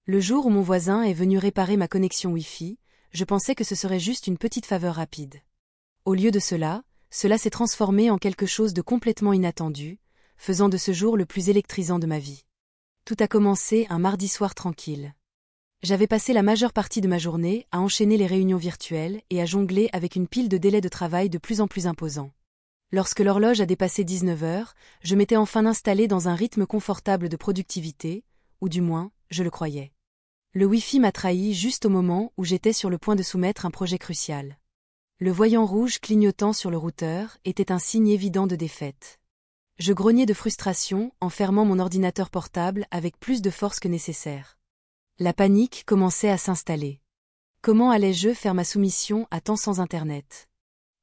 Le jour où mon voisin est venu réparer ma connexion Wi-Fi, je pensais que ce serait juste une petite faveur rapide. Au lieu de cela s'est transformé en quelque chose de complètement inattendu, faisant de ce jour le plus électrisant de ma vie. Tout a commencé un mardi soir tranquille. J'avais passé la majeure partie de ma journée à enchaîner les réunions virtuelles et à jongler avec une pile de délais de travail de plus en plus imposants. Lorsque l'horloge a dépassé 19 heures, je m'étais enfin installé dans un rythme confortable de productivité, ou du moins, je le croyais. Le Wi-Fi m'a trahi juste au moment où j'étais sur le point de soumettre un projet crucial. Le voyant rouge clignotant sur le routeur était un signe évident de défaite. Je grognais de frustration en fermant mon ordinateur portable avec plus de force que nécessaire. La panique commençait à s'installer. Comment allais-je faire ma soumission à temps sans Internet ?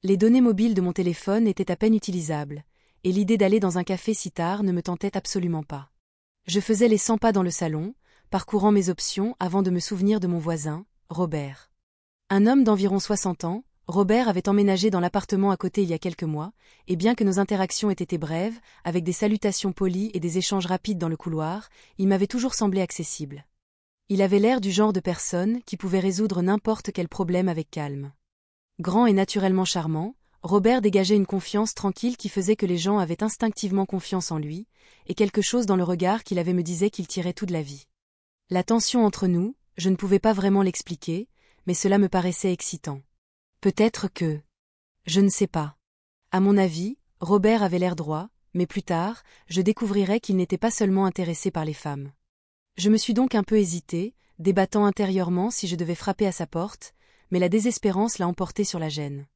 Les données mobiles de mon téléphone étaient à peine utilisables, et l'idée d'aller dans un café si tard ne me tentait absolument pas. Je faisais les 100 pas dans le salon, parcourant mes options avant de me souvenir de mon voisin, Robert. Un homme d'environ 60 ans, Robert avait emménagé dans l'appartement à côté il y a quelques mois, et bien que nos interactions aient été brèves, avec des salutations polies et des échanges rapides dans le couloir, il m'avait toujours semblé accessible. Il avait l'air du genre de personne qui pouvait résoudre n'importe quel problème avec calme. Grand et naturellement charmant, Robert dégageait une confiance tranquille qui faisait que les gens avaient instinctivement confiance en lui, et quelque chose dans le regard qu'il avait me disait qu'il tirait tout de la vie. La tension entre nous, je ne pouvais pas vraiment l'expliquer, mais cela me paraissait excitant. Peut-être que... Je ne sais pas. À mon avis, Robert avait l'air droit, mais plus tard, je découvrirais qu'il n'était pas seulement intéressé par les femmes. Je me suis donc un peu hésité, débattant intérieurement si je devais frapper à sa porte, mais la désespérance l'a emporté sur la gêne.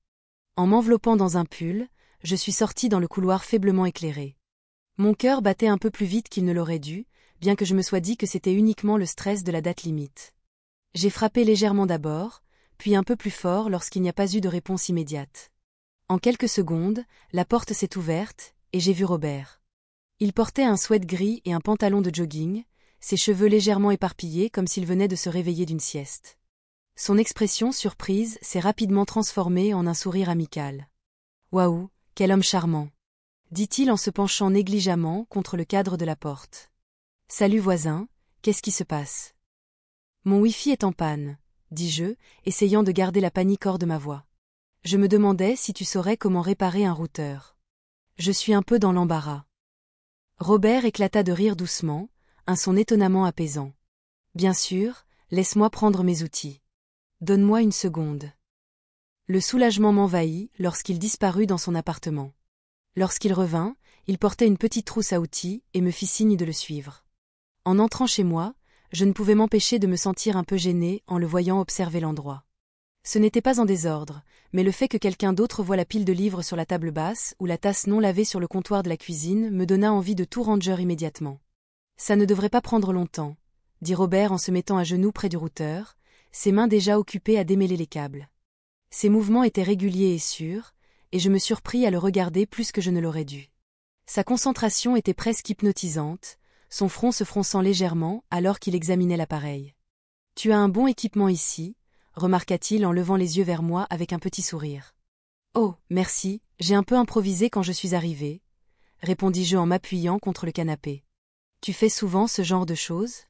En m'enveloppant dans un pull, je suis sorti dans le couloir faiblement éclairé. Mon cœur battait un peu plus vite qu'il ne l'aurait dû, bien que je me sois dit que c'était uniquement le stress de la date limite. J'ai frappé légèrement d'abord, puis un peu plus fort lorsqu'il n'y a pas eu de réponse immédiate. En quelques secondes, la porte s'est ouverte, et j'ai vu Robert. Il portait un sweat gris et un pantalon de jogging, ses cheveux légèrement éparpillés comme s'il venait de se réveiller d'une sieste. Son expression surprise s'est rapidement transformée en un sourire amical. « Waouh, quel homme charmant !» dit-il en se penchant négligemment contre le cadre de la porte. « Salut voisin, qu'est-ce qui se passe ?» « Mon Wi-Fi est en panne, » dis-je, essayant de garder la panique hors de ma voix. Je me demandais si tu saurais comment réparer un routeur. Je suis un peu dans l'embarras. Robert éclata de rire doucement, un son étonnamment apaisant. Bien sûr, laisse-moi prendre mes outils. Donne-moi une seconde. Le soulagement m'envahit lorsqu'il disparut dans son appartement. Lorsqu'il revint, il portait une petite trousse à outils et me fit signe de le suivre. En entrant chez moi, je ne pouvais m'empêcher de me sentir un peu gêné en le voyant observer l'endroit. Ce n'était pas en désordre, mais le fait que quelqu'un d'autre voie la pile de livres sur la table basse ou la tasse non lavée sur le comptoir de la cuisine me donna envie de tout ranger immédiatement. Ça ne devrait pas prendre longtemps, dit Robert en se mettant à genoux près du routeur, ses mains déjà occupées à démêler les câbles. Ses mouvements étaient réguliers et sûrs, et je me surpris à le regarder plus que je ne l'aurais dû. Sa concentration était presque hypnotisante, son front se fronçant légèrement alors qu'il examinait l'appareil. « Tu as un bon équipement ici, » remarqua-t-il en levant les yeux vers moi avec un petit sourire. « Oh, merci, j'ai un peu improvisé quand je suis arrivé, » répondis-je en m'appuyant contre le canapé. « Tu fais souvent ce genre de choses ? »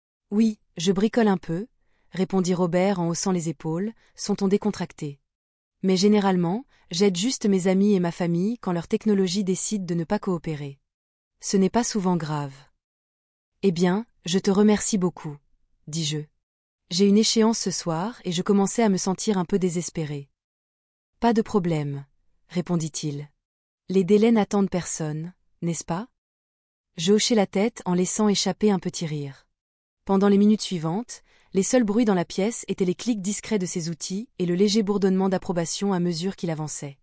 « Oui, je bricole un peu, » répondit Robert en haussant les épaules, son ton décontracté. « Mais généralement, j'aide juste mes amis et ma famille quand leur technologie décide de ne pas coopérer. Ce n'est pas souvent grave. » « Eh bien, je te remercie beaucoup, » dis-je. J'ai une échéance ce soir et je commençais à me sentir un peu désespéré. « Pas de problème, » répondit-il. « Les délais n'attendent personne, n'est-ce pas ? » Je hochai la tête en laissant échapper un petit rire. Pendant les minutes suivantes, les seuls bruits dans la pièce étaient les clics discrets de ses outils et le léger bourdonnement d'approbation à mesure qu'il avançait.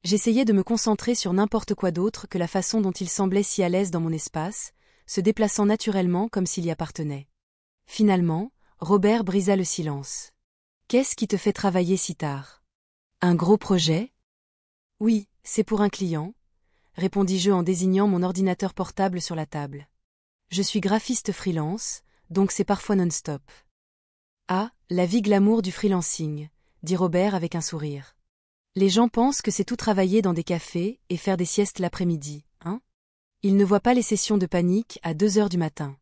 J'essayais de me concentrer sur n'importe quoi d'autre que la façon dont il semblait si à l'aise dans mon espace, se déplaçant naturellement comme s'il y appartenait. Finalement, Robert brisa le silence. « Qu'est-ce qui te fait travailler si tard ? Un gros projet ? » « Oui, c'est pour un client, » répondis-je en désignant mon ordinateur portable sur la table. « Je suis graphiste freelance, donc c'est parfois non-stop. »« Ah, la vie glamour du freelancing, » dit Robert avec un sourire. « Les gens pensent que c'est tout travailler dans des cafés et faire des siestes l'après-midi, hein ? Ils ne voient pas les sessions de panique à 2 heures du matin. »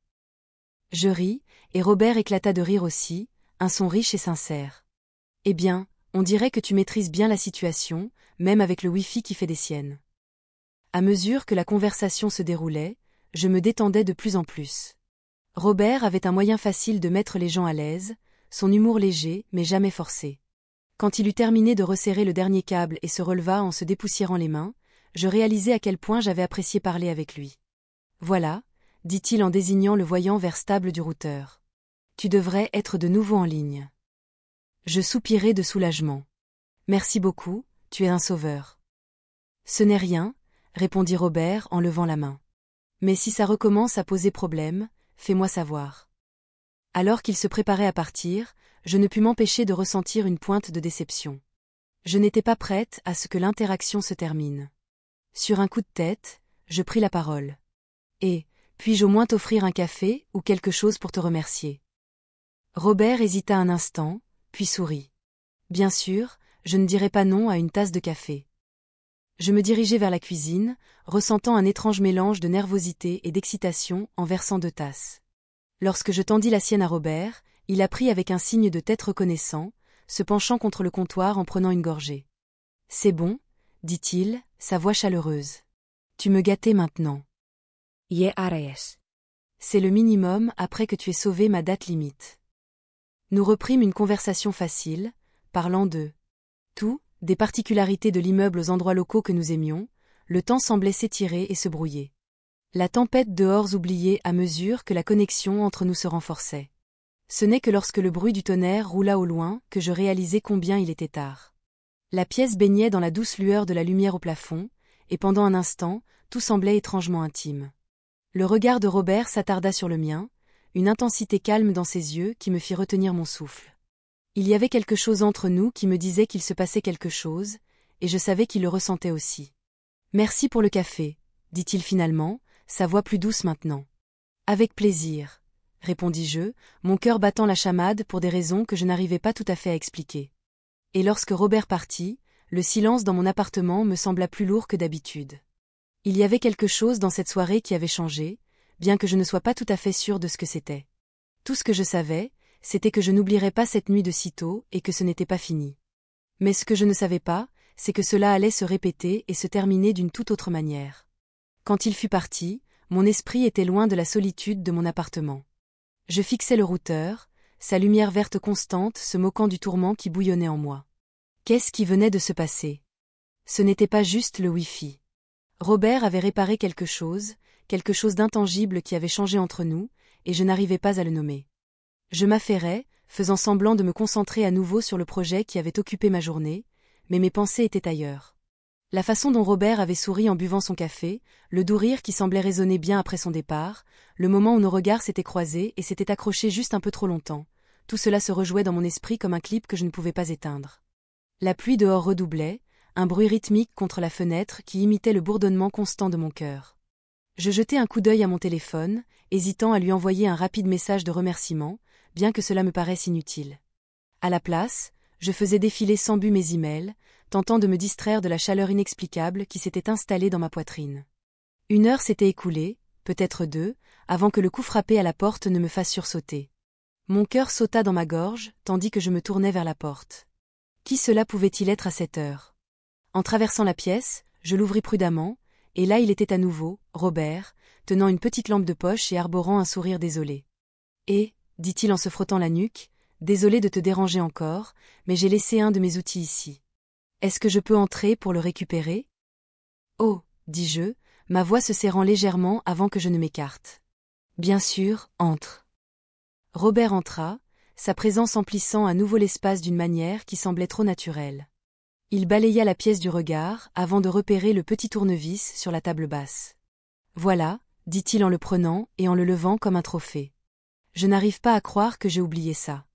Je ris, et Robert éclata de rire aussi, un son riche et sincère. Eh bien, on dirait que tu maîtrises bien la situation, même avec le Wi-Fi qui fait des siennes. À mesure que la conversation se déroulait, je me détendais de plus en plus. Robert avait un moyen facile de mettre les gens à l'aise, son humour léger mais jamais forcé. Quand il eut terminé de resserrer le dernier câble et se releva en se dépoussiérant les mains, je réalisai à quel point j'avais apprécié parler avec lui. Voilà, dit-il en désignant le voyant vers stable du routeur. Tu devrais être de nouveau en ligne. Je soupirai de soulagement. Merci beaucoup, tu es un sauveur. Ce n'est rien, répondit Robert en levant la main. Mais si ça recommence à poser problème, fais-moi savoir. Alors qu'il se préparait à partir, je ne pus m'empêcher de ressentir une pointe de déception. Je n'étais pas prête à ce que l'interaction se termine. Sur un coup de tête, je pris la parole. Et, puis-je au moins t'offrir un café ou quelque chose pour te remercier? Robert hésita un instant, puis sourit. Bien sûr, je ne dirai pas non à une tasse de café. Je me dirigeai vers la cuisine, ressentant un étrange mélange de nervosité et d'excitation en versant 2 tasses. Lorsque je tendis la sienne à Robert, il la prit avec un signe de tête reconnaissant, se penchant contre le comptoir en prenant une gorgée. « C'est bon, » dit-il, sa voix chaleureuse. « Tu me gâtais maintenant. » C'est le minimum après que tu aies sauvé ma date limite. Nous reprîmes une conversation facile, parlant de tout, des particularités de l'immeuble aux endroits locaux que nous aimions. Le temps semblait s'étirer et se brouiller. La tempête dehors oubliait à mesure que la connexion entre nous se renforçait. Ce n'est que lorsque le bruit du tonnerre roula au loin que je réalisai combien il était tard. La pièce baignait dans la douce lueur de la lumière au plafond, et pendant un instant, tout semblait étrangement intime. Le regard de Robert s'attarda sur le mien, une intensité calme dans ses yeux qui me fit retenir mon souffle. Il y avait quelque chose entre nous qui me disait qu'il se passait quelque chose, et je savais qu'il le ressentait aussi. « Merci pour le café », dit-il finalement, sa voix plus douce maintenant. « Avec plaisir, » répondis-je, mon cœur battant la chamade pour des raisons que je n'arrivais pas tout à fait à expliquer. Et lorsque Robert partit, le silence dans mon appartement me sembla plus lourd que d'habitude. Il y avait quelque chose dans cette soirée qui avait changé, bien que je ne sois pas tout à fait sûre de ce que c'était. Tout ce que je savais, c'était que je n'oublierais pas cette nuit de sitôt et que ce n'était pas fini. Mais ce que je ne savais pas, c'est que cela allait se répéter et se terminer d'une toute autre manière. Quand il fut parti, mon esprit était loin de la solitude de mon appartement. Je fixais le routeur, sa lumière verte constante se moquant du tourment qui bouillonnait en moi. Qu'est-ce qui venait de se passer? Ce n'était pas juste le Wi-Fi. Robert avait réparé quelque chose d'intangible qui avait changé entre nous, et je n'arrivais pas à le nommer. Je m'affairais, faisant semblant de me concentrer à nouveau sur le projet qui avait occupé ma journée, mais mes pensées étaient ailleurs. La façon dont Robert avait souri en buvant son café, le doux rire qui semblait résonner bien après son départ, le moment où nos regards s'étaient croisés et s'étaient accrochés juste un peu trop longtemps, tout cela se rejouait dans mon esprit comme un clip que je ne pouvais pas éteindre. La pluie dehors redoublait, un bruit rythmique contre la fenêtre qui imitait le bourdonnement constant de mon cœur. Je jetai un coup d'œil à mon téléphone, hésitant à lui envoyer un rapide message de remerciement, bien que cela me paraisse inutile. À la place, je faisais défiler sans but mes emails, tentant de me distraire de la chaleur inexplicable qui s'était installée dans ma poitrine. 1 heure s'était écoulée, peut-être 2, avant que le coup frappé à la porte ne me fasse sursauter. Mon cœur sauta dans ma gorge, tandis que je me tournais vers la porte. Qui cela pouvait-il être à cette heure? En traversant la pièce, je l'ouvris prudemment, et là il était à nouveau, Robert, tenant une petite lampe de poche et arborant un sourire désolé. « Et, » dit-il en se frottant la nuque, « désolé de te déranger encore, mais j'ai laissé un de mes outils ici. Est-ce que je peux entrer pour le récupérer? » « Oh, » dis-je, ma voix se serrant légèrement avant que je ne m'écarte. « Bien sûr, entre. » Robert entra, sa présence emplissant à nouveau l'espace d'une manière qui semblait trop naturelle. Il balaya la pièce du regard avant de repérer le petit tournevis sur la table basse. « Voilà, » dit-il en le prenant et en le levant comme un trophée. « Je n'arrive pas à croire que j'ai oublié ça. »«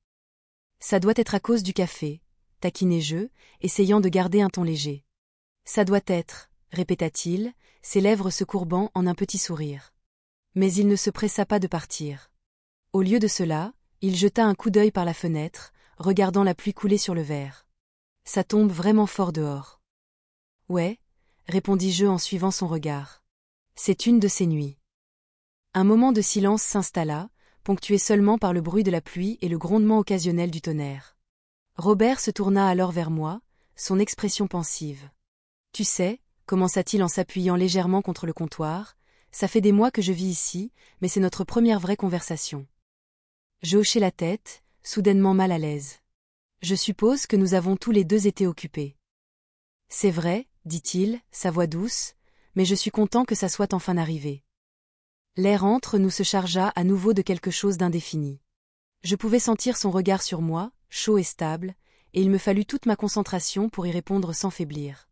Ça doit être à cause du café, » taquinai-je, essayant de garder un ton léger. « Ça doit être, » répéta-t-il, ses lèvres se courbant en un petit sourire. Mais il ne se pressa pas de partir. Au lieu de cela, il jeta un coup d'œil par la fenêtre, regardant la pluie couler sur le verre. « Ça tombe vraiment fort dehors. »« Ouais, » répondis-je en suivant son regard. « C'est une de ces nuits. » Un moment de silence s'installa, ponctué seulement par le bruit de la pluie et le grondement occasionnel du tonnerre. Robert se tourna alors vers moi, son expression pensive. « Tu sais, commença-t-il en s'appuyant légèrement contre le comptoir, ça fait des mois que je vis ici, mais c'est notre première vraie conversation. » Je hochai la tête, soudainement mal à l'aise. Je suppose que nous avons tous les deux été occupés. C'est vrai, dit-il, sa voix douce, mais je suis content que ça soit enfin arrivé. L'air entre nous se chargea à nouveau de quelque chose d'indéfini. Je pouvais sentir son regard sur moi, chaud et stable, et il me fallut toute ma concentration pour y répondre sans faiblir.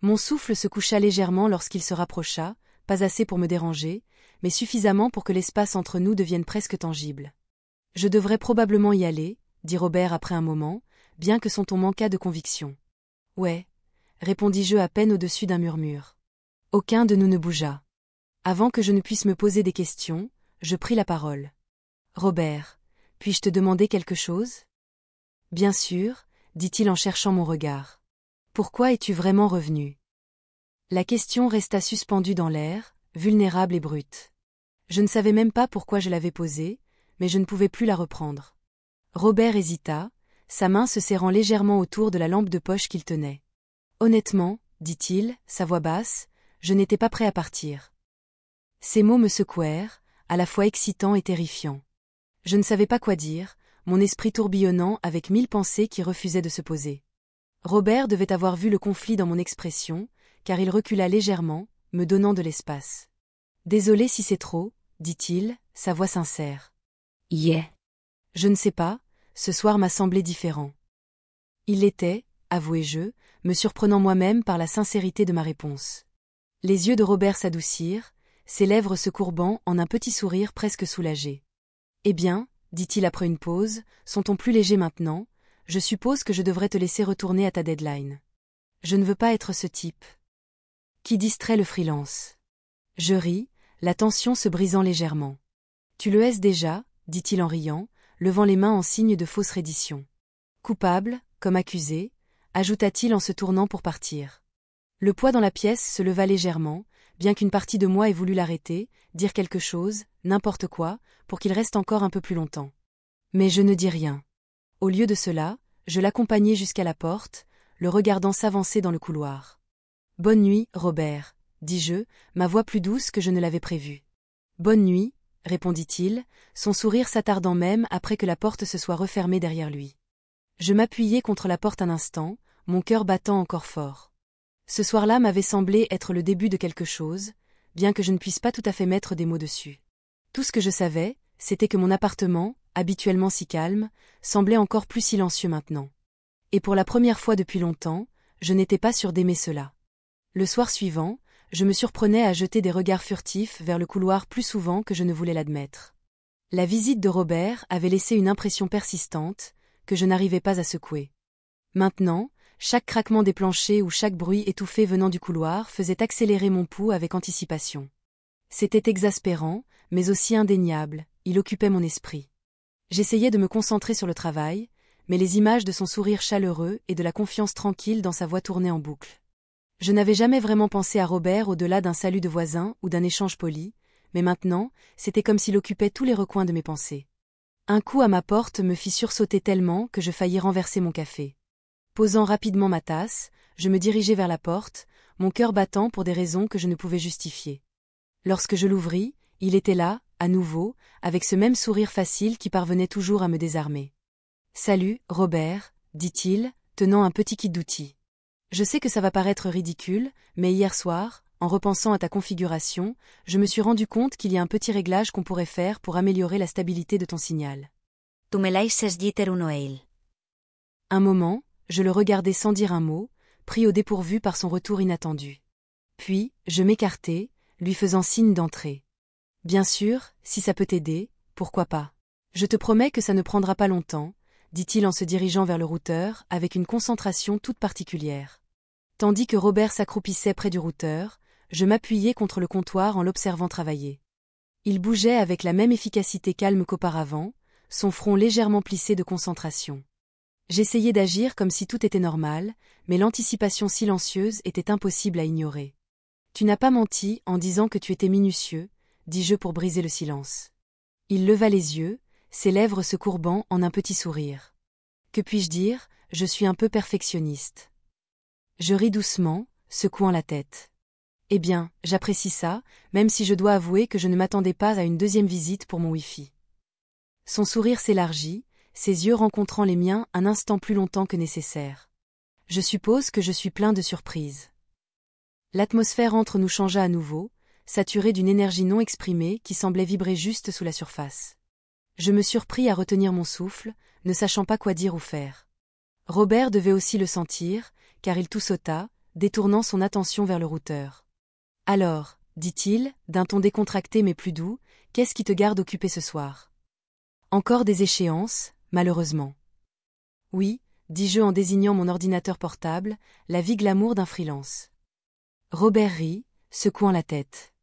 Mon souffle se coucha légèrement lorsqu'il se rapprocha, pas assez pour me déranger, mais suffisamment pour que l'espace entre nous devienne presque tangible. « Je devrais probablement y aller, » dit Robert après un moment, bien que son ton manquât de conviction. « Ouais, » répondis-je à peine au-dessus d'un murmure. Aucun de nous ne bougea. Avant que je ne puisse me poser des questions, je pris la parole. « Robert, puis-je te demander quelque chose ?»« Bien sûr, » dit-il en cherchant mon regard. « Pourquoi es-tu vraiment revenu ?» La question resta suspendue dans l'air, vulnérable et brute. Je ne savais même pas pourquoi je l'avais posée, mais je ne pouvais plus la reprendre. Robert hésita, sa main se serrant légèrement autour de la lampe de poche qu'il tenait. « Honnêtement, » dit-il, sa voix basse, « je n'étais pas prêt à partir. » Ces mots me secouèrent, à la fois excitants et terrifiants. Je ne savais pas quoi dire, mon esprit tourbillonnant avec 1000 pensées qui refusaient de se poser. Robert devait avoir vu le conflit dans mon expression, car il recula légèrement, me donnant de l'espace. « Désolé si c'est trop, » dit-il, sa voix sincère. « Yeah. » Je ne sais pas, ce soir m'a semblé différent. Il l'était, avouai-je, me surprenant moi-même par la sincérité de ma réponse. Les yeux de Robert s'adoucirent, ses lèvres se courbant en un petit sourire presque soulagé. « Eh bien, » dit-il après une pause, son ton plus léger maintenant, « je suppose que je devrais te laisser retourner à ta deadline. Je ne veux pas être ce type qui distrait le freelance. » Je ris, la tension se brisant légèrement. « Tu le es déjà, » dit-il en riant, levant les mains en signe de fausse reddition. « Coupable, comme accusé, » ajouta-t-il en se tournant pour partir. Le poids dans la pièce se leva légèrement, bien qu'une partie de moi ait voulu l'arrêter, dire quelque chose, n'importe quoi, pour qu'il reste encore un peu plus longtemps. Mais je ne dis rien. Au lieu de cela, je l'accompagnai jusqu'à la porte, le regardant s'avancer dans le couloir. « Bonne nuit, Robert, » dis-je, ma voix plus douce que je ne l'avais prévu. « Bonne nuit, » répondit-il, son sourire s'attardant même après que la porte se soit refermée derrière lui. Je m'appuyai contre la porte un instant, mon cœur battant encore fort. Ce soir-là m'avait semblé être le début de quelque chose, bien que je ne puisse pas tout à fait mettre des mots dessus. Tout ce que je savais, c'était que mon appartement, habituellement si calme, semblait encore plus silencieux maintenant. Et pour la première fois depuis longtemps, je n'étais pas sûre d'aimer cela. Le soir suivant, je me surprenais à jeter des regards furtifs vers le couloir plus souvent que je ne voulais l'admettre. La visite de Robert avait laissé une impression persistante, que je n'arrivais pas à secouer. Maintenant, chaque craquement des planchers ou chaque bruit étouffé venant du couloir faisait accélérer mon pouls avec anticipation. C'était exaspérant, mais aussi indéniable, il occupait mon esprit. J'essayais de me concentrer sur le travail, mais les images de son sourire chaleureux et de la confiance tranquille dans sa voix tournaient en boucle. Je n'avais jamais vraiment pensé à Robert au-delà d'un salut de voisin ou d'un échange poli, mais maintenant, c'était comme s'il occupait tous les recoins de mes pensées. Un coup à ma porte me fit sursauter tellement que je faillis renverser mon café. Posant rapidement ma tasse, je me dirigeai vers la porte, mon cœur battant pour des raisons que je ne pouvais justifier. Lorsque je l'ouvris, il était là, à nouveau, avec ce même sourire facile qui parvenait toujours à me désarmer. « Salut, Robert, » dit-il, tenant un petit kit d'outils. « Je sais que ça va paraître ridicule, mais hier soir, en repensant à ta configuration, je me suis rendu compte qu'il y a un petit réglage qu'on pourrait faire pour améliorer la stabilité de ton signal. » Tu me laisses jitter un oeil. Un moment, je le regardai sans dire un mot, pris au dépourvu par son retour inattendu. Puis, je m'écartai, lui faisant signe d'entrer. « Bien sûr, si ça peut t'aider, pourquoi pas. Je te promets que ça ne prendra pas longtemps, » dit-il en se dirigeant vers le routeur avec une concentration toute particulière. Tandis que Robert s'accroupissait près du routeur, je m'appuyai contre le comptoir en l'observant travailler. Il bougeait avec la même efficacité calme qu'auparavant, son front légèrement plissé de concentration. J'essayais d'agir comme si tout était normal, mais l'anticipation silencieuse était impossible à ignorer. « Tu n'as pas menti en disant que tu étais minutieux, » dis-je pour briser le silence. Il leva les yeux, ses lèvres se courbant en un petit sourire. Que puis-je dire, je suis un peu perfectionniste. Je ris doucement, secouant la tête. Eh bien, j'apprécie ça, même si je dois avouer que je ne m'attendais pas à une deuxième visite pour mon Wi-Fi. Son sourire s'élargit, ses yeux rencontrant les miens un instant plus longtemps que nécessaire. Je suppose que je suis plein de surprises. L'atmosphère entre nous changea à nouveau, saturée d'une énergie non exprimée qui semblait vibrer juste sous la surface. Je me surpris à retenir mon souffle, ne sachant pas quoi dire ou faire. Robert devait aussi le sentir, car il toussota, détournant son attention vers le routeur. « Alors, dit-il, d'un ton décontracté mais plus doux, qu'est-ce qui te garde occupé ce soir ? Encore des échéances, malheureusement. Oui, dis-je en désignant mon ordinateur portable, la vie glamour d'un freelance. Robert rit, secouant la tête.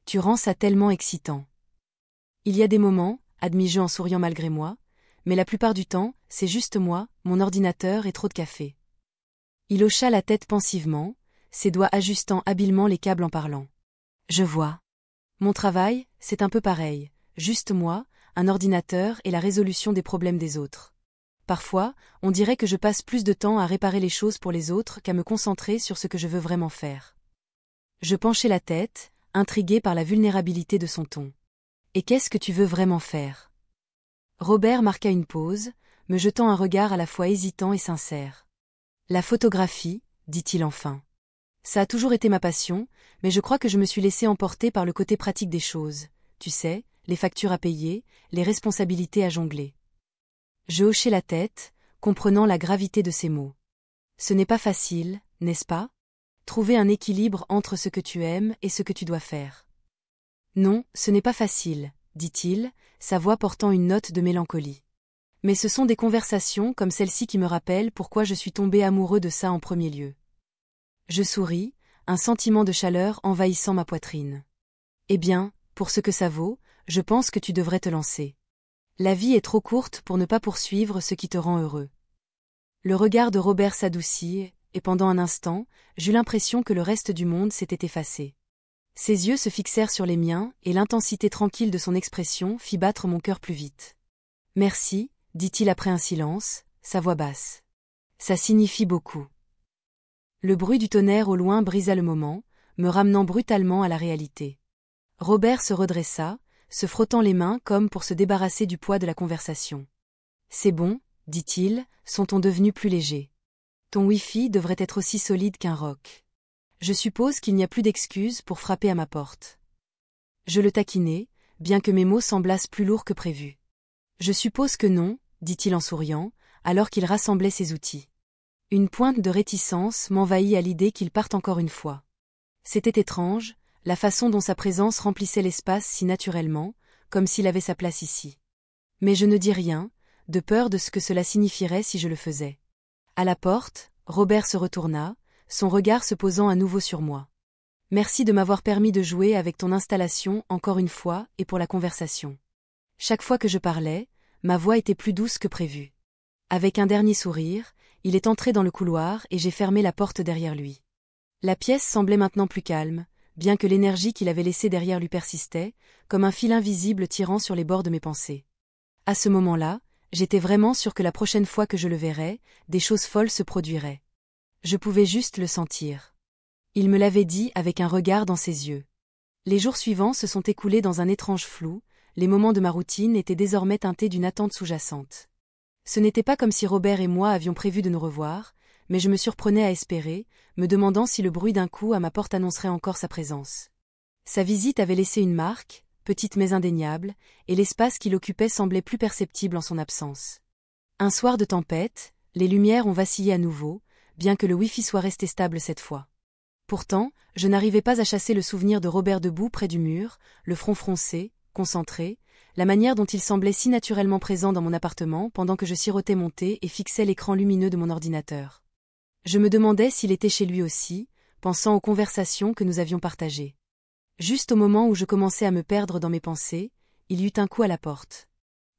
Tu rends ça tellement excitant. Il y a des moments, admis-je en souriant malgré moi, mais la plupart du temps, c'est juste moi, mon ordinateur et trop de café. Il hocha la tête pensivement, ses doigts ajustant habilement les câbles en parlant. Je vois. Mon travail, c'est un peu pareil, juste moi, un ordinateur et la résolution des problèmes des autres. Parfois, on dirait que je passe plus de temps à réparer les choses pour les autres qu'à me concentrer sur ce que je veux vraiment faire. Je penchai la tête, intrigué par la vulnérabilité de son ton. Et qu'est-ce que tu veux vraiment faire ? Robert marqua une pause, me jetant un regard à la fois hésitant et sincère. La photographie, dit-il enfin. Ça a toujours été ma passion, mais je crois que je me suis laissé emporter par le côté pratique des choses. Tu sais, les factures à payer, les responsabilités à jongler. Je hochai la tête, comprenant la gravité de ces mots. Ce n'est pas facile, n'est-ce pas ? Trouver un équilibre entre ce que tu aimes et ce que tu dois faire. Non, ce n'est pas facile, dit-il, sa voix portant une note de mélancolie. Mais ce sont des conversations comme celle-ci qui me rappellent pourquoi je suis tombé amoureux de ça en premier lieu. Je souris, un sentiment de chaleur envahissant ma poitrine. Eh bien, pour ce que ça vaut, je pense que tu devrais te lancer. La vie est trop courte pour ne pas poursuivre ce qui te rend heureux. Le regard de Robert s'adoucit, et pendant un instant, j'eus l'impression que le reste du monde s'était effacé. Ses yeux se fixèrent sur les miens, et l'intensité tranquille de son expression fit battre mon cœur plus vite. « Merci, » dit-il après un silence, sa voix basse. « Ça signifie beaucoup. » Le bruit du tonnerre au loin brisa le moment, me ramenant brutalement à la réalité. Robert se redressa, se frottant les mains comme pour se débarrasser du poids de la conversation. « C'est bon, » dit-il, son ton devenu plus léger. « Ton Wi-Fi devrait être aussi solide qu'un roc. Je suppose qu'il n'y a plus d'excuses pour frapper à ma porte. » Je le taquinai, bien que mes mots semblassent plus lourds que prévu. « Je suppose que non, » dit-il en souriant, alors qu'il rassemblait ses outils. Une pointe de réticence m'envahit à l'idée qu'il parte encore une fois. C'était étrange, la façon dont sa présence remplissait l'espace si naturellement, comme s'il avait sa place ici. Mais je ne dis rien, de peur de ce que cela signifierait si je le faisais. À la porte, Robert se retourna, son regard se posant à nouveau sur moi. « Merci de m'avoir permis de jouer avec ton installation encore une fois et pour la conversation. » Chaque fois que je parlais, ma voix était plus douce que prévu. Avec un dernier sourire, il est entré dans le couloir et j'ai fermé la porte derrière lui. La pièce semblait maintenant plus calme, bien que l'énergie qu'il avait laissée derrière lui persistait, comme un fil invisible tirant sur les bords de mes pensées. À ce moment-là, j'étais vraiment sûr que la prochaine fois que je le verrais, des choses folles se produiraient. Je pouvais juste le sentir. Il me l'avait dit avec un regard dans ses yeux. Les jours suivants se sont écoulés dans un étrange flou, les moments de ma routine étaient désormais teintés d'une attente sous-jacente. Ce n'était pas comme si Robert et moi avions prévu de nous revoir, mais je me surprenais à espérer, me demandant si le bruit d'un coup à ma porte annoncerait encore sa présence. Sa visite avait laissé une marque, petite mais indéniable, et l'espace qu'il occupait semblait plus perceptible en son absence. Un soir de tempête, les lumières ont vacillé à nouveau, bien que le Wi-Fi soit resté stable cette fois. Pourtant, je n'arrivais pas à chasser le souvenir de Robert debout près du mur, le front froncé, concentré, la manière dont il semblait si naturellement présent dans mon appartement pendant que je sirotais mon thé et fixais l'écran lumineux de mon ordinateur. Je me demandais s'il était chez lui aussi, pensant aux conversations que nous avions partagées. Juste au moment où je commençais à me perdre dans mes pensées, il y eut un coup à la porte.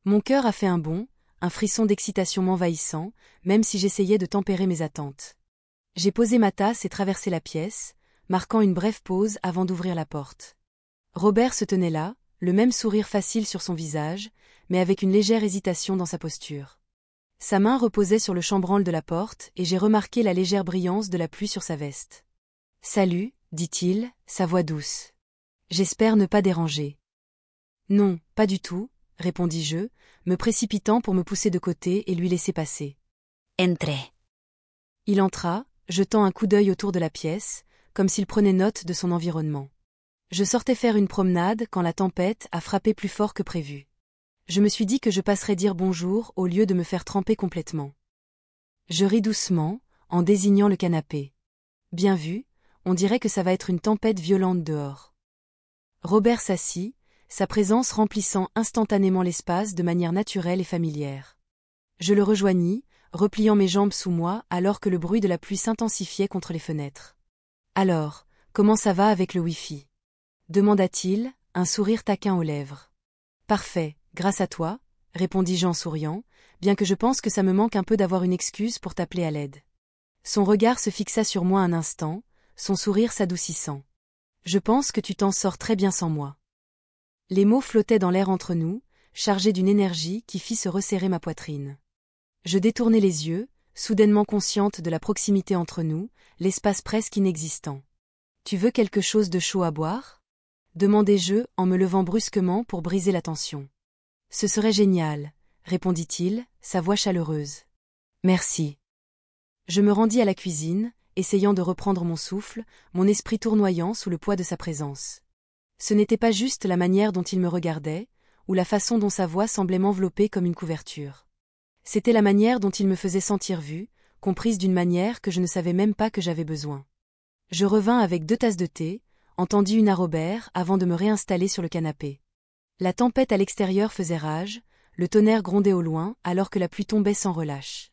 Mon cœur a fait un bond, un frisson d'excitation m'envahissant, même si j'essayais de tempérer mes attentes. J'ai posé ma tasse et traversé la pièce, marquant une brève pause avant d'ouvrir la porte. Robert se tenait là, le même sourire facile sur son visage, mais avec une légère hésitation dans sa posture. Sa main reposait sur le chambranle de la porte et j'ai remarqué la légère brillance de la pluie sur sa veste. « Salut », dit-il, sa voix douce. « J'espère ne pas déranger. »« Non, pas du tout », répondis-je, me précipitant pour me pousser de côté et lui laisser passer. « Entrez. » Il entra, jetant un coup d'œil autour de la pièce, comme s'il prenait note de son environnement. Je sortais faire une promenade quand la tempête a frappé plus fort que prévu. Je me suis dit que je passerais dire bonjour au lieu de me faire tremper complètement. Je ris doucement, en désignant le canapé. Bien vu, on dirait que ça va être une tempête violente dehors. Robert s'assit, sa présence remplissant instantanément l'espace de manière naturelle et familière. Je le rejoignis, repliant mes jambes sous moi alors que le bruit de la pluie s'intensifiait contre les fenêtres. « Alors, comment ça va avec le Wi-Fi » demanda-t-il, un sourire taquin aux lèvres. « Parfait, grâce à toi, » répondis-je en souriant, bien que je pense que ça me manque un peu d'avoir une excuse pour t'appeler à l'aide. Son regard se fixa sur moi un instant, son sourire s'adoucissant. « Je pense que tu t'en sors très bien sans moi. » Les mots flottaient dans l'air entre nous, chargés d'une énergie qui fit se resserrer ma poitrine. Je détournai les yeux, soudainement consciente de la proximité entre nous, l'espace presque inexistant. « Tu veux quelque chose de chaud à boire » demandai-je en me levant brusquement pour briser la tension. « Ce serait génial » répondit-il, sa voix chaleureuse. « Merci. » Je me rendis à la cuisine, essayant de reprendre mon souffle, mon esprit tournoyant sous le poids de sa présence. Ce n'était pas juste la manière dont il me regardait, ou la façon dont sa voix semblait m'envelopper comme une couverture. C'était la manière dont il me faisait sentir vue, comprise d'une manière que je ne savais même pas que j'avais besoin. Je revins avec 2 tasses de thé, entendis une à Robert avant de me réinstaller sur le canapé. La tempête à l'extérieur faisait rage, le tonnerre grondait au loin alors que la pluie tombait sans relâche.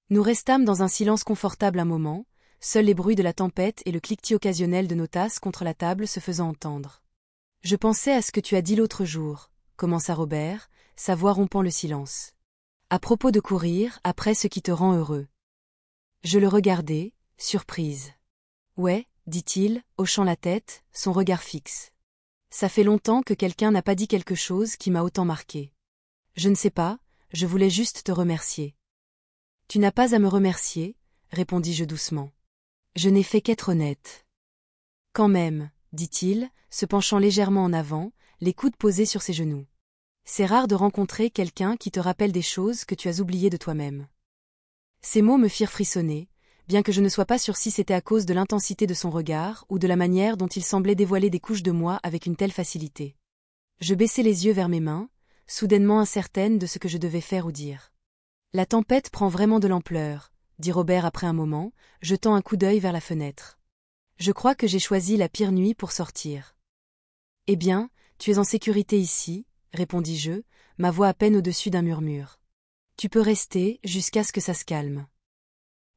Nous restâmes dans un silence confortable un moment, seuls les bruits de la tempête et le cliquetis occasionnel de nos tasses contre la table se faisant entendre. « Je pensais à ce que tu as dit l'autre jour », commença Robert, sa voix rompant le silence. « À propos de courir après ce qui te rend heureux. » Je le regardai, surprise. « Ouais », dit-il, hochant la tête, son regard fixe. « Ça fait longtemps que quelqu'un n'a pas dit quelque chose qui m'a autant marqué. »« Je ne sais pas, je voulais juste te remercier. »« Tu n'as pas à me remercier, » répondis-je doucement. « Je n'ai fait qu'être honnête. »« Quand même, » dit-il, se penchant légèrement en avant, les coudes posés sur ses genoux. « C'est rare de rencontrer quelqu'un qui te rappelle des choses que tu as oubliées de toi-même. » Ces mots me firent frissonner, bien que je ne sois pas sûre si c'était à cause de l'intensité de son regard ou de la manière dont il semblait dévoiler des couches de moi avec une telle facilité. Je baissai les yeux vers mes mains, soudainement incertaine de ce que je devais faire ou dire. « La tempête prend vraiment de l'ampleur, » dit Robert après un moment, jetant un coup d'œil vers la fenêtre. « Je crois que j'ai choisi la pire nuit pour sortir. »« Eh bien, tu es en sécurité ici, » répondis-je, ma voix à peine au-dessus d'un murmure. « Tu peux rester jusqu'à ce que ça se calme. »«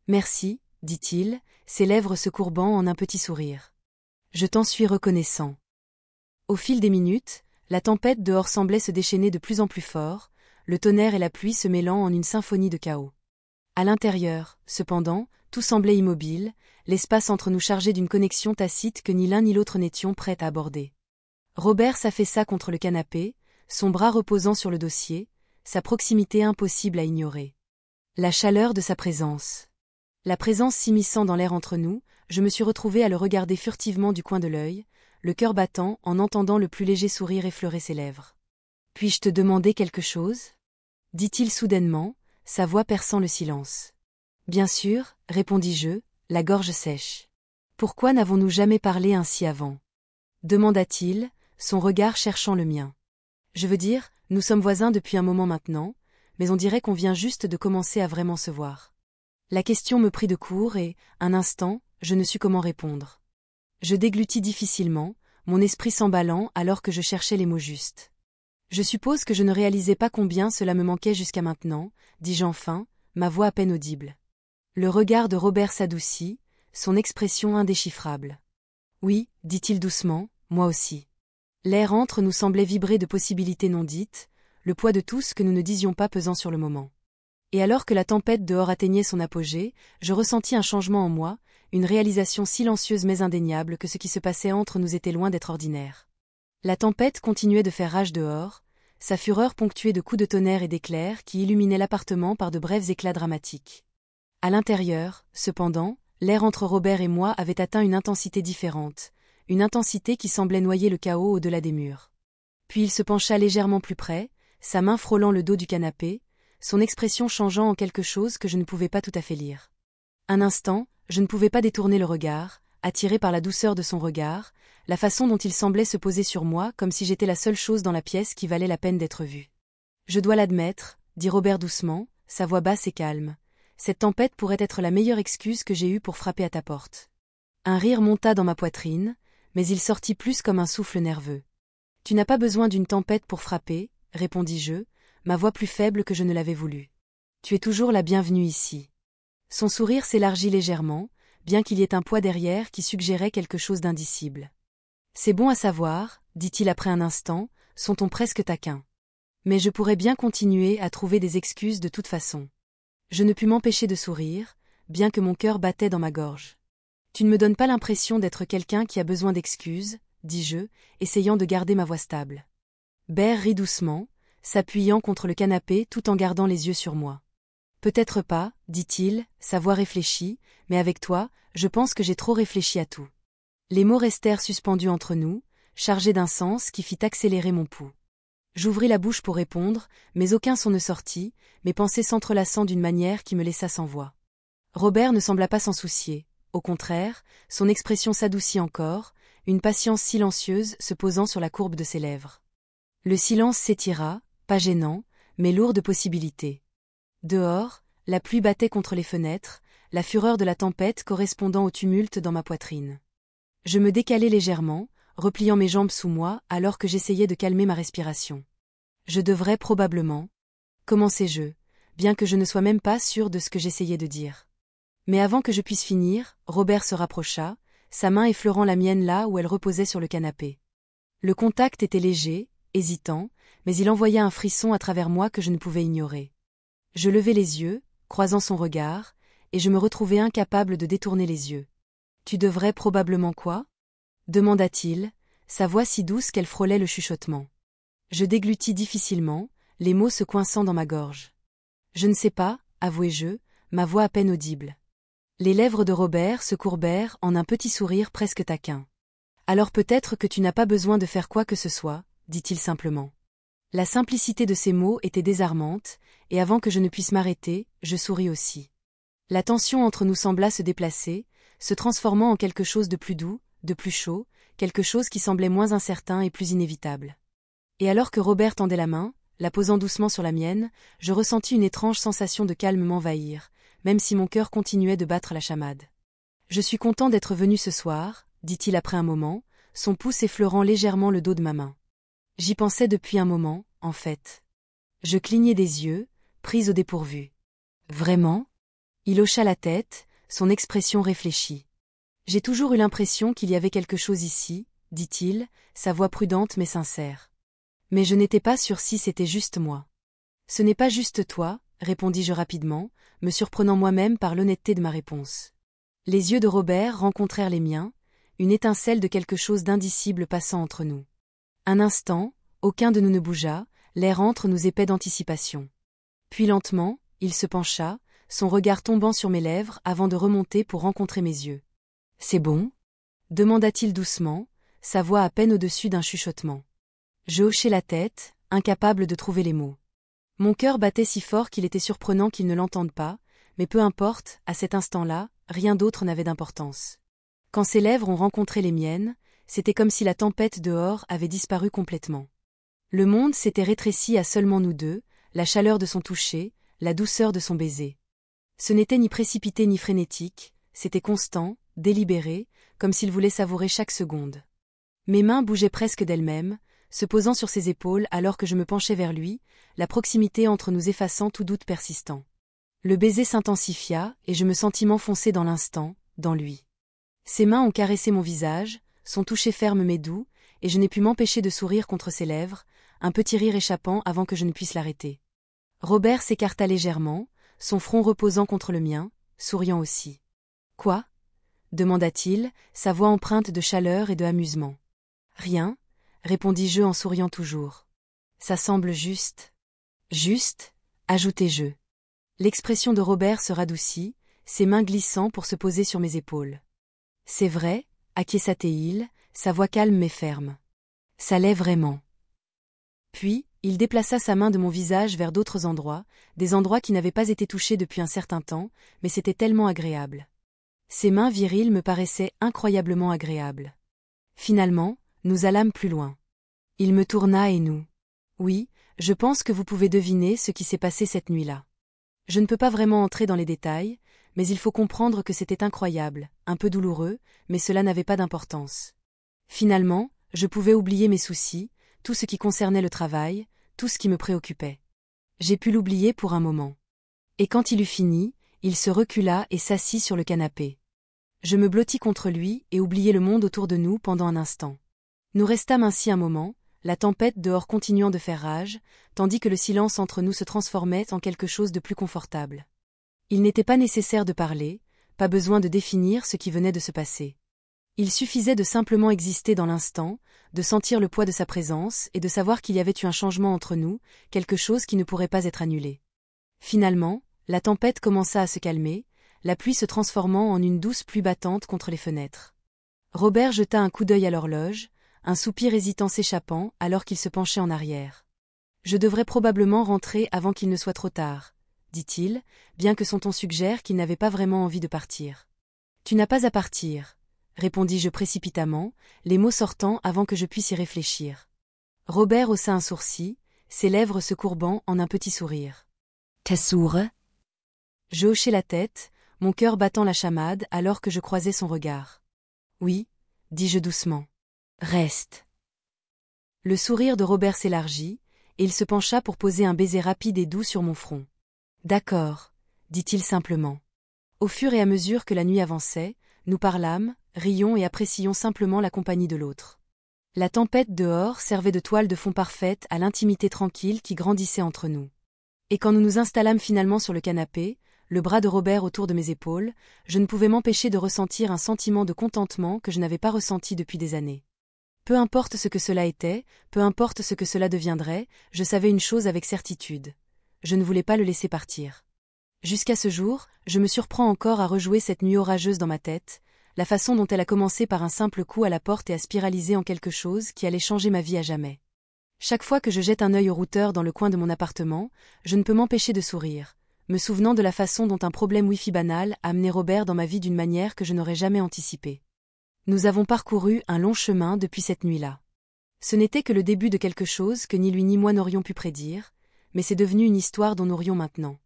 Merci, » dit-il, ses lèvres se courbant en un petit sourire. « Je t'en suis reconnaissant. » Au fil des minutes, la tempête dehors semblait se déchaîner de plus en plus fort, le tonnerre et la pluie se mêlant en une symphonie de chaos. À l'intérieur, cependant, tout semblait immobile, l'espace entre nous chargé d'une connexion tacite que ni l'un ni l'autre n'étions prêts à aborder. Robert s'affaissa contre le canapé, son bras reposant sur le dossier, sa proximité impossible à ignorer. La chaleur de sa présence. La présence s'immisçant dans l'air entre nous, je me suis retrouvée à le regarder furtivement du coin de l'œil, le cœur battant en entendant le plus léger sourire effleurer ses lèvres. « Puis-je te demander quelque chose » dit-il soudainement, sa voix perçant le silence. « Bien sûr, » répondis-je, la gorge sèche. « Pourquoi n'avons-nous jamais parlé ainsi avant » demanda-t-il, son regard cherchant le mien. « Je veux dire, nous sommes voisins depuis un moment maintenant, mais on dirait qu'on vient juste de commencer à vraiment se voir. » La question me prit de court et, un instant, je ne sus comment répondre. Je déglutis difficilement, mon esprit s'emballant alors que je cherchais les mots justes. « Je suppose que je ne réalisais pas combien cela me manquait jusqu'à maintenant, » dis-je enfin, ma voix à peine audible. Le regard de Robert s'adoucit, son expression indéchiffrable. « Oui, » dit-il doucement, « moi aussi. » L'air entre nous semblait vibrer de possibilités non dites, le poids de tout ce que nous ne disions pas pesant sur le moment. Et alors que la tempête dehors atteignait son apogée, je ressentis un changement en moi, une réalisation silencieuse mais indéniable que ce qui se passait entre nous était loin d'être ordinaire. La tempête continuait de faire rage dehors, sa fureur ponctuée de coups de tonnerre et d'éclairs qui illuminaient l'appartement par de brefs éclats dramatiques. À l'intérieur, cependant, l'air entre Robert et moi avait atteint une intensité différente, une intensité qui semblait noyer le chaos au-delà des murs. Puis il se pencha légèrement plus près, sa main frôlant le dos du canapé, son expression changeant en quelque chose que je ne pouvais pas tout à fait lire. Un instant, je ne pouvais pas détourner le regard, attiré par la douceur de son regard, la façon dont il semblait se poser sur moi comme si j'étais la seule chose dans la pièce qui valait la peine d'être vue. Je dois l'admettre, dit Robert doucement, sa voix basse et calme. Cette tempête pourrait être la meilleure excuse que j'ai eue pour frapper à ta porte. Un rire monta dans ma poitrine, mais il sortit plus comme un souffle nerveux. Tu n'as pas besoin d'une tempête pour frapper, répondis-je, ma voix plus faible que je ne l'avais voulu. Tu es toujours la bienvenue ici. Son sourire s'élargit légèrement, bien qu'il y ait un poids derrière qui suggérait quelque chose d'indicible. C'est bon à savoir, dit-il après un instant, son ton presque taquin. Mais je pourrais bien continuer à trouver des excuses de toute façon. Je ne pus m'empêcher de sourire, bien que mon cœur battait dans ma gorge. Tu ne me donnes pas l'impression d'être quelqu'un qui a besoin d'excuses, dis-je, essayant de garder ma voix stable. Robert rit doucement, s'appuyant contre le canapé tout en gardant les yeux sur moi. Peut-être pas, dit-il, sa voix réfléchie, mais avec toi, je pense que j'ai trop réfléchi à tout. Les mots restèrent suspendus entre nous, chargés d'un sens qui fit accélérer mon pouls. J'ouvris la bouche pour répondre, mais aucun son ne sortit, mes pensées s'entrelaçant d'une manière qui me laissa sans voix. Robert ne sembla pas s'en soucier. Au contraire, son expression s'adoucit encore, une patience silencieuse se posant sur la courbe de ses lèvres. Le silence s'étira, pas gênant, mais lourd de possibilités. Dehors, la pluie battait contre les fenêtres, la fureur de la tempête correspondant au tumulte dans ma poitrine. Je me décalai légèrement, repliant mes jambes sous moi alors que j'essayais de calmer ma respiration. Je devrais probablement, commençai-je, bien que je ne sois même pas sûre de ce que j'essayais de dire. Mais avant que je puisse finir, Robert se rapprocha, sa main effleurant la mienne là où elle reposait sur le canapé. Le contact était léger, hésitant, mais il envoya un frisson à travers moi que je ne pouvais ignorer. Je levai les yeux, croisant son regard, et je me retrouvai incapable de détourner les yeux. « Tu devrais probablement quoi » demanda-t-il, sa voix si douce qu'elle frôlait le chuchotement. Je déglutis difficilement, les mots se coinçant dans ma gorge. Je ne sais pas, avouai-je, ma voix à peine audible. Les lèvres de Robert se courbèrent en un petit sourire presque taquin. Alors peut-être que tu n'as pas besoin de faire quoi que ce soit, dit-il simplement. La simplicité de ces mots était désarmante, et avant que je ne puisse m'arrêter, je souris aussi. La tension entre nous sembla se déplacer, se transformant en quelque chose de plus doux, de plus chaud, quelque chose qui semblait moins incertain et plus inévitable. Et alors que Robert tendait la main, la posant doucement sur la mienne, je ressentis une étrange sensation de calme m'envahir, même si mon cœur continuait de battre la chamade. « Je suis content d'être venu ce soir, » dit-il après un moment, son pouce effleurant légèrement le dos de ma main. J'y pensais depuis un moment, en fait. Je clignai des yeux, prise au dépourvu. « Vraiment ?» Il hocha la tête, son expression réfléchie. « J'ai toujours eu l'impression qu'il y avait quelque chose ici, » dit-il, sa voix prudente mais sincère. Mais je n'étais pas sûre si c'était juste moi. « Ce n'est pas juste toi, » répondis-je rapidement, me surprenant moi-même par l'honnêteté de ma réponse. Les yeux de Robert rencontrèrent les miens, une étincelle de quelque chose d'indicible passant entre nous. Un instant, aucun de nous ne bougea, l'air entre nous épais d'anticipation. Puis lentement, il se pencha, son regard tombant sur mes lèvres avant de remonter pour rencontrer mes yeux. « C'est bon ?» demanda-t-il doucement, sa voix à peine au-dessus d'un chuchotement. Je hochai la tête, incapable de trouver les mots. Mon cœur battait si fort qu'il était surprenant qu'il ne l'entende pas, mais peu importe, à cet instant-là, rien d'autre n'avait d'importance. Quand ses lèvres ont rencontré les miennes, c'était comme si la tempête dehors avait disparu complètement. Le monde s'était rétréci à seulement nous deux, la chaleur de son toucher, la douceur de son baiser. Ce n'était ni précipité ni frénétique, c'était constant, délibéré, comme s'il voulait savourer chaque seconde. Mes mains bougeaient presque d'elles-mêmes, se posant sur ses épaules alors que je me penchais vers lui, la proximité entre nous effaçant tout doute persistant. Le baiser s'intensifia et je me sentis m'enfoncer dans l'instant, dans lui. Ses mains ont caressé mon visage, son toucher ferme mais doux, et je n'ai pu m'empêcher de sourire contre ses lèvres, un petit rire échappant avant que je ne puisse l'arrêter. Robert s'écarta légèrement, son front reposant contre le mien, souriant aussi. « Quoi ?» demanda-t-il, sa voix empreinte de chaleur et de amusement. « Rien, répondis-je en souriant toujours. Ça semble juste. Juste, ajoutai-je. L'expression de Robert se radoucit, ses mains glissant pour se poser sur mes épaules. C'est vrai, acquiesça-t-il, sa voix calme mais ferme. Ça l'est vraiment. Puis, il déplaça sa main de mon visage vers d'autres endroits, des endroits qui n'avaient pas été touchés depuis un certain temps, mais c'était tellement agréable. Ses mains viriles me paraissaient incroyablement agréables. Finalement, nous allâmes plus loin. Il me tourna et nous. Oui, je pense que vous pouvez deviner ce qui s'est passé cette nuit-là. Je ne peux pas vraiment entrer dans les détails, mais il faut comprendre que c'était incroyable, un peu douloureux, mais cela n'avait pas d'importance. Finalement, je pouvais oublier mes soucis, tout ce qui concernait le travail, tout ce qui me préoccupait. J'ai pu l'oublier pour un moment. Et quand il eut fini, il se recula et s'assit sur le canapé. Je me blottis contre lui et oubliai le monde autour de nous pendant un instant. Nous restâmes ainsi un moment, la tempête dehors continuant de faire rage, tandis que le silence entre nous se transformait en quelque chose de plus confortable. Il n'était pas nécessaire de parler, pas besoin de définir ce qui venait de se passer. Il suffisait de simplement exister dans l'instant, de sentir le poids de sa présence et de savoir qu'il y avait eu un changement entre nous, quelque chose qui ne pourrait pas être annulé. Finalement, la tempête commença à se calmer, la pluie se transformant en une douce pluie battante contre les fenêtres. Robert jeta un coup d'œil à l'horloge, un soupir hésitant s'échappant alors qu'il se penchait en arrière. « Je devrais probablement rentrer avant qu'il ne soit trop tard, » dit-il, bien que son ton suggère qu'il n'avait pas vraiment envie de partir. « Tu n'as pas à partir, » répondis-je précipitamment, les mots sortant avant que je puisse y réfléchir. Robert haussa un sourcil, ses lèvres se courbant en un petit sourire. « T'es sourd ?» Je hochai la tête, mon cœur battant la chamade alors que je croisais son regard. « Oui, » dis-je doucement. « Reste. » Le sourire de Robert s'élargit, et il se pencha pour poser un baiser rapide et doux sur mon front. « D'accord, » dit-il simplement. Au fur et à mesure que la nuit avançait, nous parlâmes, rions et apprécions simplement la compagnie de l'autre. La tempête dehors servait de toile de fond parfaite à l'intimité tranquille qui grandissait entre nous. Et quand nous nous installâmes finalement sur le canapé, le bras de Robert autour de mes épaules, je ne pouvais m'empêcher de ressentir un sentiment de contentement que je n'avais pas ressenti depuis des années. Peu importe ce que cela était, peu importe ce que cela deviendrait, je savais une chose avec certitude. Je ne voulais pas le laisser partir. Jusqu'à ce jour, je me surprends encore à rejouer cette nuit orageuse dans ma tête, la façon dont elle a commencé par un simple coup à la porte et a spiralisé en quelque chose qui allait changer ma vie à jamais. Chaque fois que je jette un œil au routeur dans le coin de mon appartement, je ne peux m'empêcher de sourire, me souvenant de la façon dont un problème Wi-Fi banal a amené Robert dans ma vie d'une manière que je n'aurais jamais anticipée. Nous avons parcouru un long chemin depuis cette nuit-là. Ce n'était que le début de quelque chose que ni lui ni moi n'aurions pu prédire, mais c'est devenu une histoire dont nous rions maintenant.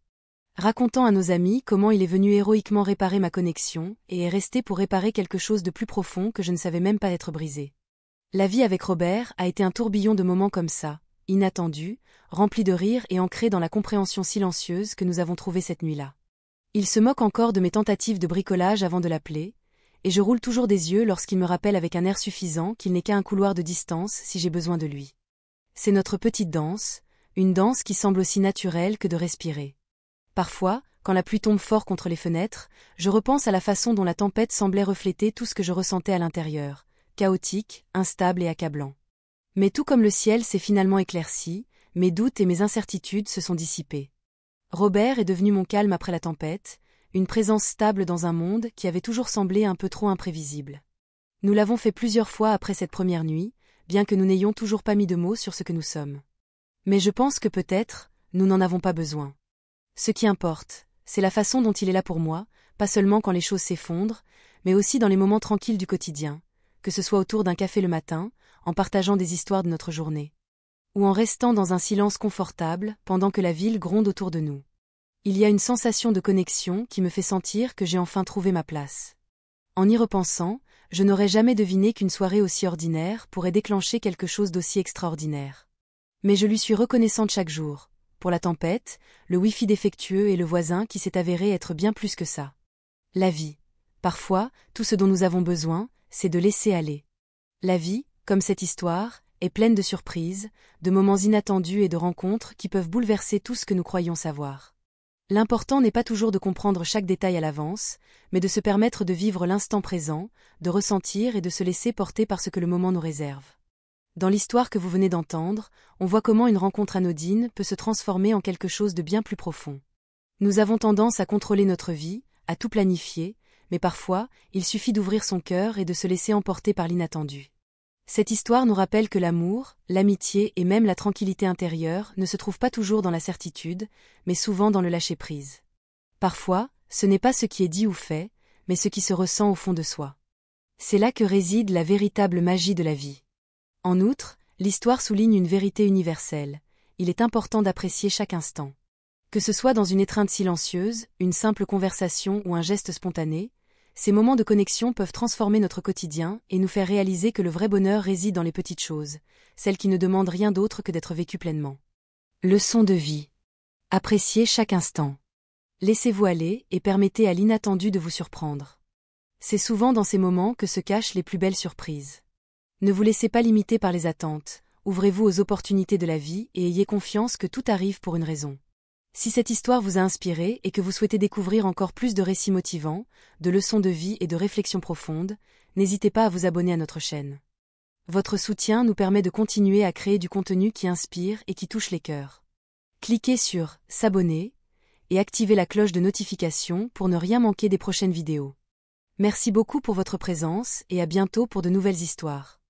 Racontant à nos amis comment il est venu héroïquement réparer ma connexion et est resté pour réparer quelque chose de plus profond que je ne savais même pas être brisé. La vie avec Robert a été un tourbillon de moments comme ça, inattendus, remplis de rires et ancrés dans la compréhension silencieuse que nous avons trouvée cette nuit-là. Il se moque encore de mes tentatives de bricolage avant de l'appeler, et je roule toujours des yeux lorsqu'il me rappelle avec un air suffisant qu'il n'est qu'à un couloir de distance si j'ai besoin de lui. C'est notre petite danse, une danse qui semble aussi naturelle que de respirer. Parfois, quand la pluie tombe fort contre les fenêtres, je repense à la façon dont la tempête semblait refléter tout ce que je ressentais à l'intérieur, chaotique, instable et accablant. Mais tout comme le ciel s'est finalement éclairci, mes doutes et mes incertitudes se sont dissipés. Robert est devenu mon calme après la tempête, une présence stable dans un monde qui avait toujours semblé un peu trop imprévisible. Nous l'avons fait plusieurs fois après cette première nuit, bien que nous n'ayons toujours pas mis de mots sur ce que nous sommes. Mais je pense que peut-être, nous n'en avons pas besoin. Ce qui importe, c'est la façon dont il est là pour moi, pas seulement quand les choses s'effondrent, mais aussi dans les moments tranquilles du quotidien, que ce soit autour d'un café le matin, en partageant des histoires de notre journée, ou en restant dans un silence confortable pendant que la ville gronde autour de nous. Il y a une sensation de connexion qui me fait sentir que j'ai enfin trouvé ma place. En y repensant, je n'aurais jamais deviné qu'une soirée aussi ordinaire pourrait déclencher quelque chose d'aussi extraordinaire. Mais je lui suis reconnaissante chaque jour, pour la tempête, le Wi-Fi défectueux et le voisin qui s'est avéré être bien plus que ça. La vie. Parfois, tout ce dont nous avons besoin, c'est de laisser aller. La vie, comme cette histoire, est pleine de surprises, de moments inattendus et de rencontres qui peuvent bouleverser tout ce que nous croyons savoir. L'important n'est pas toujours de comprendre chaque détail à l'avance, mais de se permettre de vivre l'instant présent, de ressentir et de se laisser porter par ce que le moment nous réserve. Dans l'histoire que vous venez d'entendre, on voit comment une rencontre anodine peut se transformer en quelque chose de bien plus profond. Nous avons tendance à contrôler notre vie, à tout planifier, mais parfois, il suffit d'ouvrir son cœur et de se laisser emporter par l'inattendu. Cette histoire nous rappelle que l'amour, l'amitié et même la tranquillité intérieure ne se trouvent pas toujours dans la certitude, mais souvent dans le lâcher-prise. Parfois, ce n'est pas ce qui est dit ou fait, mais ce qui se ressent au fond de soi. C'est là que réside la véritable magie de la vie. En outre, l'histoire souligne une vérité universelle. Il est important d'apprécier chaque instant. Que ce soit dans une étreinte silencieuse, une simple conversation ou un geste spontané, ces moments de connexion peuvent transformer notre quotidien et nous faire réaliser que le vrai bonheur réside dans les petites choses, celles qui ne demandent rien d'autre que d'être vécues pleinement. Leçon de vie. Appréciez chaque instant. Laissez-vous aller et permettez à l'inattendu de vous surprendre. C'est souvent dans ces moments que se cachent les plus belles surprises. Ne vous laissez pas limiter par les attentes, ouvrez-vous aux opportunités de la vie et ayez confiance que tout arrive pour une raison. Si cette histoire vous a inspiré et que vous souhaitez découvrir encore plus de récits motivants, de leçons de vie et de réflexions profondes, n'hésitez pas à vous abonner à notre chaîne. Votre soutien nous permet de continuer à créer du contenu qui inspire et qui touche les cœurs. Cliquez sur « S'abonner » et activez la cloche de notification pour ne rien manquer des prochaines vidéos. Merci beaucoup pour votre présence et à bientôt pour de nouvelles histoires.